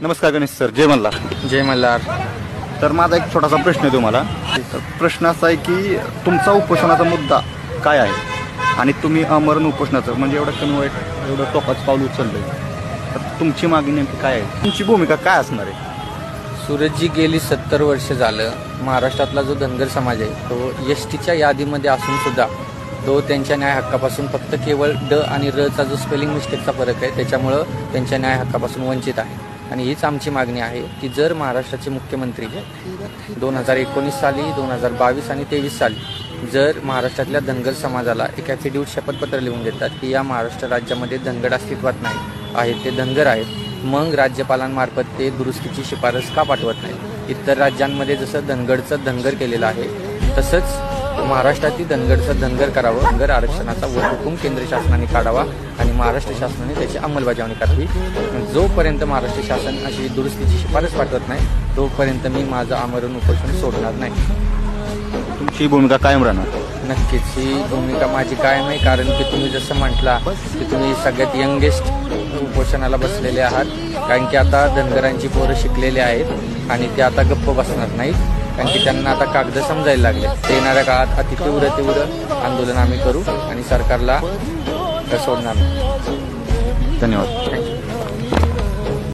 नमस्कार गणेश सर, जय मल्हार. जय मल्हार. तर माझा एक छोटासा प्रश्न आहे तुम्हाला. प्रश्न असा आहे की तुमचा उपोषणाचा मुद्दा काय आहे आणि तुम्ही आमरण उपोषणाचं म्हणजे एवढं कमी वाईट एवढं टोकाचं पाऊल उचललं, तर तुमची मागणी नेमकी काय आहे, तुमची भूमिका काय असणार आहे? सूरजजी गेली 70 वर्ष झालं महाराष्ट्रातला जो धनगर समाज आहे तो एसटीच्या यादीमध्ये असून सुद्धा तो त्यांच्या न्याय हक्कापासून फक्त केवळ ड आणि र चा जो स्पेलिंग मिस्टेकचा फरक आहे त्याच्यामुळं त्यांच्या न्याय हक्कापासून वंचित आहे. आणि हीच आमची मागणी आहे की जर महाराष्ट्राचे मुख्यमंत्री 2019 साली 2022 आणि 2023 साली जर महाराष्ट्रातल्या धनगर समाजाला एक ॲफिडेव्हिट शपथपत्र लिहून देतात की या महाराष्ट्र राज्यामध्ये धनगर अस्तित्वात नाही आहेत, ते धनगर आहेत, मग राज्यपालांमार्फत ते दुरुस्तीची शिफारस का पाठवत नाही? इतर राज्यांमध्ये जसं धनगरचं धनगर केलेलं आहे तसंच महाराष्ट्रातील धनगरचं धनगर करावं. धनगर आरक्षणाचा वटहुकूम केंद्र शासनाने काढावा आणि महाराष्ट्र शासनाने त्याची अंमलबजावणी करावी. जोपर्यंत महाराष्ट्र शासन अशी दुरुस्तीची शिफारस पाठवत नाही तोपर्यंत मी माझं आमरण उपोषण सोडणार नाही. तुमची भूमिका कायम राहणार? नक्कीच ही भूमिका माझी कायम आहे, कारण की तुम्ही जसं म्हटला की तुम्ही सगळ्यात यंगेस्ट उपोषणाला बसलेले आहात. कारण की आता धनगरांची पोरं शिकलेली आहेत आणि ते आता गप्प बसणार नाहीत, कारण की त्यांना आता कागद समजायला लागले. येणाऱ्या काळात अति तीव्र आंदोलन आम्ही करू आणि सरकारला सोडणार नाही. धन्यवाद.